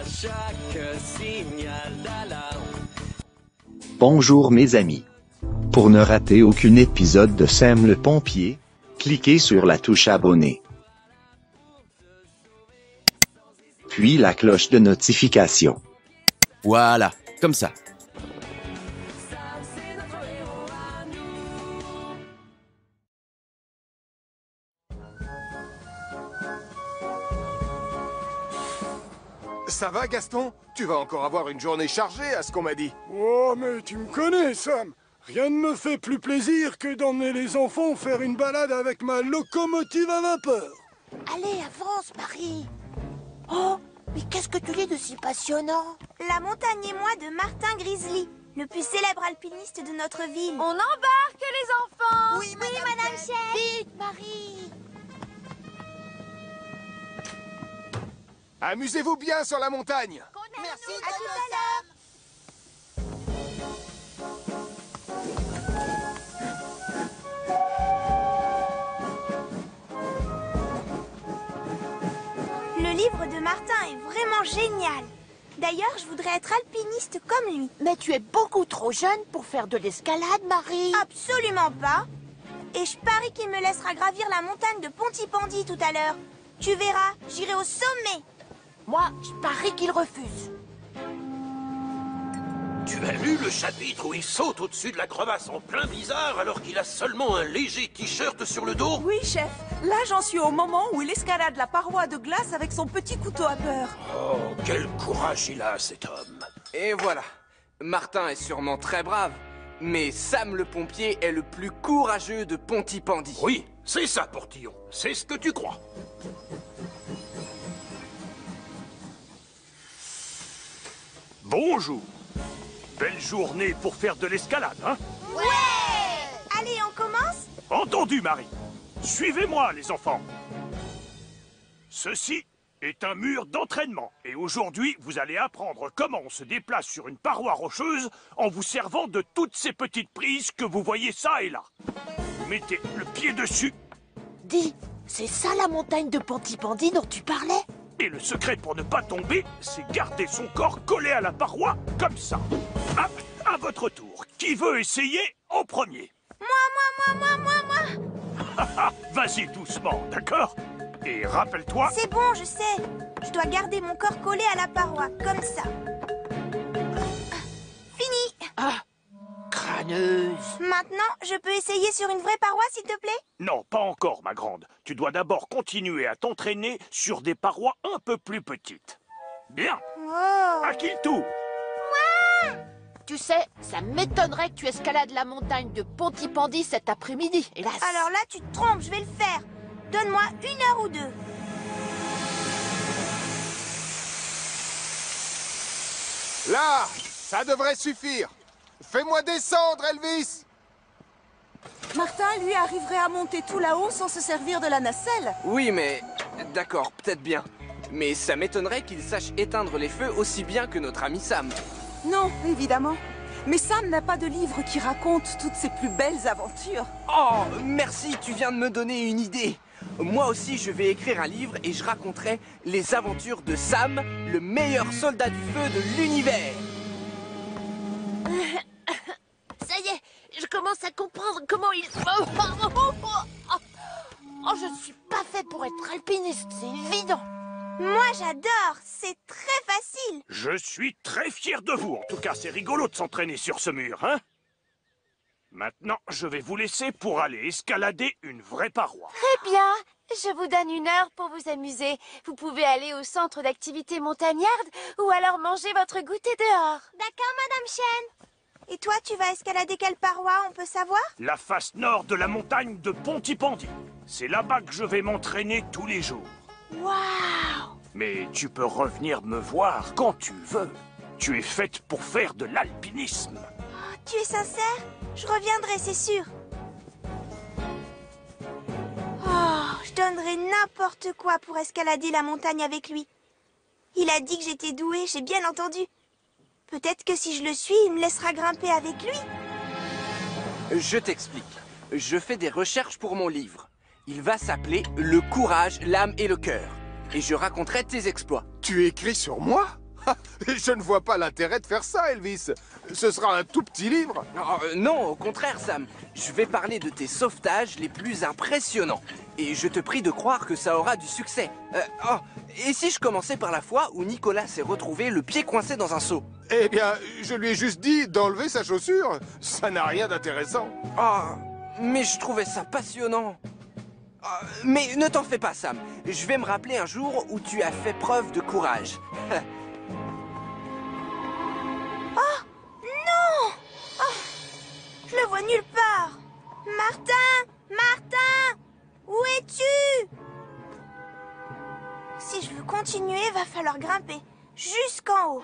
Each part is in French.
chaque signal d'alarme. Bonjour mes amis. Pour ne rater aucun épisode de Sam le Pompier, cliquez sur la touche abonner. Puis la cloche de notification. Voilà, comme ça. Ça va, Gaston? Tu vas encore avoir une journée chargée, à ce qu'on m'a dit. Oh, mais tu me connais, Sam. Rien ne me fait plus plaisir que d'emmener les enfants faire une balade avec ma locomotive à vapeur. Allez, avance, Marie. Oh, mais qu'est-ce que tu lis de si passionnant? La montagne et moi de Martin Grizzly, le plus célèbre alpiniste de notre ville. On embarque, les enfants! Oui, Madame Chef. Vite, Marie. Amusez-vous bien sur la montagne. Merci, À tout à l'heure. Le livre de Martin est vraiment génial. D'ailleurs, je voudrais être alpiniste comme lui. Mais tu es beaucoup trop jeune pour faire de l'escalade, Marie. Absolument pas. Et je parie qu'il me laissera gravir la montagne de Pontypandy tout à l'heure. Tu verras, j'irai au sommet. Moi, je parie qu'il refuse. Tu as lu le chapitre où il saute au-dessus de la crevasse en plein blizzard alors qu'il a seulement un léger t-shirt sur le dos? Oui, chef. Là, j'en suis au moment où il escalade la paroi de glace avec son petit couteau à beurre. Oh, quel courage il a, cet homme. Et voilà. Martin est sûrement très brave, mais Sam le pompier est le plus courageux de Pontypandy. Oui, c'est ça, Portillon. C'est ce que tu crois. Bonjour. Belle journée pour faire de l'escalade, hein? Ouais! Allez, on commence? Entendu, Marie. Suivez-moi, les enfants. Ceci est un mur d'entraînement. Et aujourd'hui, vous allez apprendre comment on se déplace sur une paroi rocheuse en vous servant de toutes ces petites prises que vous voyez ça et là. Vous mettez le pied dessus. Dis, c'est ça la montagne de Pontypandy dont tu parlais? Et le secret pour ne pas tomber, c'est garder son corps collé à la paroi, comme ça. À votre tour. Qui veut essayer en premier? Moi. Vas-y doucement, d'accord? Et rappelle-toi... C'est bon, je sais. Je dois garder mon corps collé à la paroi, comme ça. Fini. Crâneuse. Maintenant, je peux essayer sur une vraie paroi, s'il te plaît? Non, pas encore, ma grande. Tu dois d'abord continuer à t'entraîner sur des parois un peu plus petites. Bien. Oh. À qui le tour? Tu sais, ça m'étonnerait que tu escalades la montagne de Pontypandy cet après-midi, hélas. Alors là, tu te trompes, je vais le faire. Donne-moi 1 heure ou 2. Là, ça devrait suffire. Fais-moi descendre, Elvis. Martin, lui, arriverait à monter tout là-haut sans se servir de la nacelle. Oui, mais... D'accord, peut-être bien. Mais ça m'étonnerait qu'il sache éteindre les feux aussi bien que notre ami Sam. Non, évidemment. Mais Sam n'a pas de livre qui raconte toutes ses plus belles aventures. Oh, merci, tu viens de me donner une idée. Moi aussi, je vais écrire un livre et je raconterai les aventures de Sam, le meilleur soldat du feu de l'univers. Ça y est, je commence à comprendre comment il... Oh, je ne suis pas fait pour être alpiniste, c'est évident. Moi, j'adore. C'est très facile. Je suis très fier de vous. En tout cas, c'est rigolo de s'entraîner sur ce mur, hein? Maintenant, je vais vous laisser pour aller escalader une vraie paroi. Très bien. Je vous donne 1 heure pour vous amuser. Vous pouvez aller au centre d'activité montagnarde ou alors manger votre goûter dehors. D'accord, Madame Chen. Et toi, tu vas escalader quelle paroi, on peut savoir? La face nord de la montagne de Pontypandy. C'est là-bas que je vais m'entraîner tous les jours. Waouh! Mais tu peux revenir me voir quand tu veux. Tu es faite pour faire de l'alpinisme. Oh, tu es sincère? Je reviendrai, c'est sûr. Oh, je donnerais n'importe quoi pour escalader la montagne avec lui. Il a dit que j'étais douée, j'ai bien entendu. Peut-être que si je le suis, il me laissera grimper avec lui. Je t'explique. Je fais des recherches pour mon livre. Il va s'appeler « Le courage, l'âme et le cœur ». Et je raconterai tes exploits. Tu écris sur moi? Je ne vois pas l'intérêt de faire ça, Elvis. Ce sera un tout petit livre. Non, au contraire, Sam. Je vais parler de tes sauvetages les plus impressionnants. Et je te prie de croire que ça aura du succès. Et si je commençais par la fois où Nicolas s'est retrouvé le pied coincé dans un seau? Eh bien, je lui ai juste dit d'enlever sa chaussure. Ça n'a rien d'intéressant. Mais je trouvais ça passionnant. Mais ne t'en fais pas, Sam. Je vais me rappeler un jour où tu as fait preuve de courage. Oh, non! Oh, je le vois nulle part. Martin! Martin! Où es-tu? Si je veux continuer, va falloir grimper jusqu'en haut.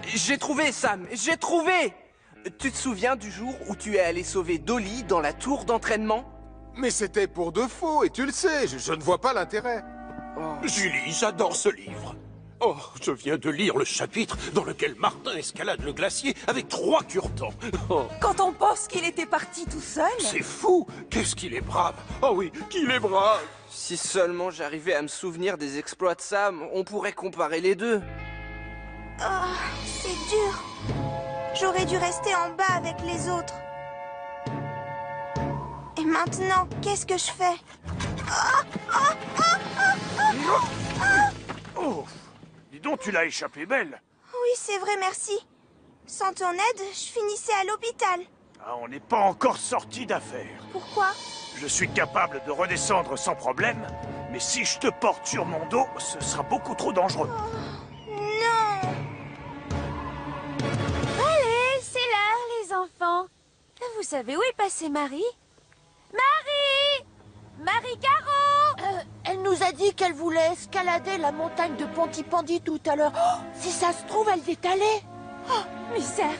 J'ai trouvé, Sam, j'ai trouvé! Tu te souviens du jour où tu es allé sauver Dolly dans la tour d'entraînement? Mais c'était pour de faux, et tu le sais, je ne vois pas l'intérêt. Julie, j'adore ce livre. Oh, je viens de lire le chapitre dans lequel Martin escalade le glacier avec 3 cure-dents. Oh. Quand on pense qu'il était parti tout seul... C'est fou! Qu'est-ce qu'il est brave! Oh oui, qu'il est brave! Si seulement j'arrivais à me souvenir des exploits de Sam, on pourrait comparer les deux. Oh, c'est dur. J'aurais dû rester en bas avec les autres. Et maintenant, qu'est-ce que je fais? Oh! Dis donc, tu l'as échappé belle. Oui, c'est vrai, merci. Sans ton aide, je finissais à l'hôpital. Ah, on n'est pas encore sorti d'affaire. Pourquoi? Je suis capable de redescendre sans problème, mais si je te porte sur mon dos, ce sera beaucoup trop dangereux. Non! Allez, c'est l'heure, les enfants. Vous savez où est passée Marie? Marie! Marie-Caro! Elle nous a dit qu'elle voulait escalader la montagne de Pontypandy tout à l'heure. Oh, si ça se trouve, elle y est allée. Oh, misère!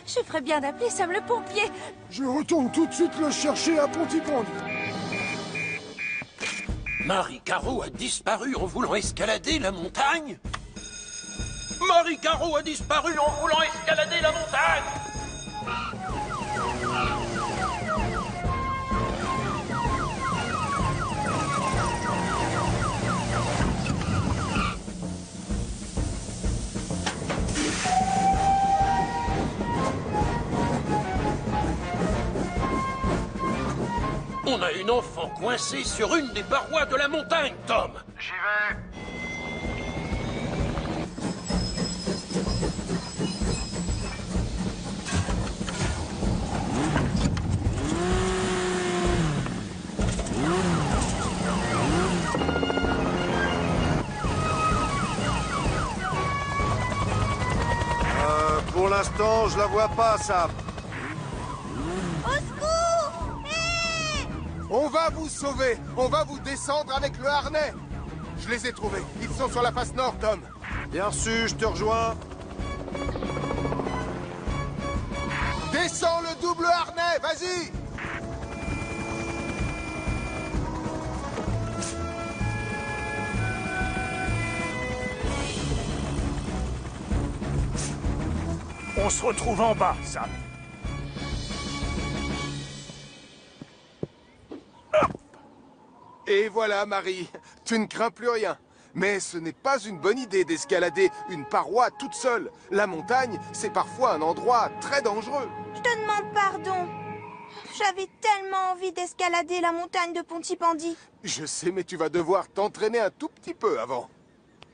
Je ferais bien d'appeler Sam le pompier. Je retourne tout de suite le chercher à Pontypandy. Marie-Caro a disparu en voulant escalader la montagne? Marie-Caro a disparu en voulant escalader la montagne! On a une enfant coincée sur une des parois de la montagne, Tom. J'y vais. Pour l'instant, je la vois pas, Sam. Au secours! Hé! On va vous sauver. On va vous descendre avec le harnais. Je les ai trouvés. Ils sont sur la face nord, Tom. Bien sûr, je te rejoins. Descends le double harnais, vas-y! On se retrouve en bas, Sam. Et voilà, Marie. Tu ne crains plus rien. Mais ce n'est pas une bonne idée d'escalader une paroi toute seule. La montagne, c'est parfois un endroit très dangereux. Je te demande pardon. J'avais tellement envie d'escalader la montagne de Pontypandy. Je sais, mais tu vas devoir t'entraîner un tout petit peu avant.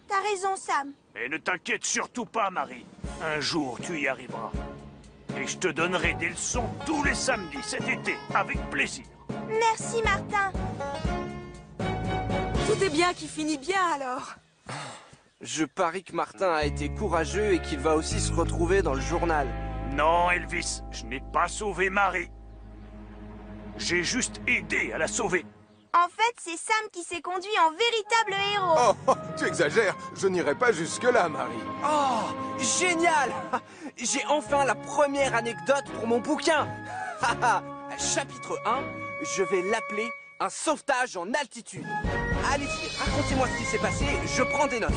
T'as raison, Sam. Et ne t'inquiète surtout pas, Marie. Un jour, tu y arriveras. Et je te donnerai des leçons tous les samedis cet été, avec plaisir. Merci, Martin. Tout est bien qui finit bien, alors. Je parie que Martin a été courageux et qu'il va aussi se retrouver dans le journal. Non, Elvis, je n'ai pas sauvé Marie. J'ai juste aidé à la sauver. En fait, c'est Sam qui s'est conduit en véritable héros. Oh, tu exagères. Je n'irai pas jusque-là, Marie. Oh, génial! J'ai enfin la première anecdote pour mon bouquin. Chapitre 1, je vais l'appeler un sauvetage en altitude. Allez-y, racontez-moi ce qui s'est passé, je prends des notes.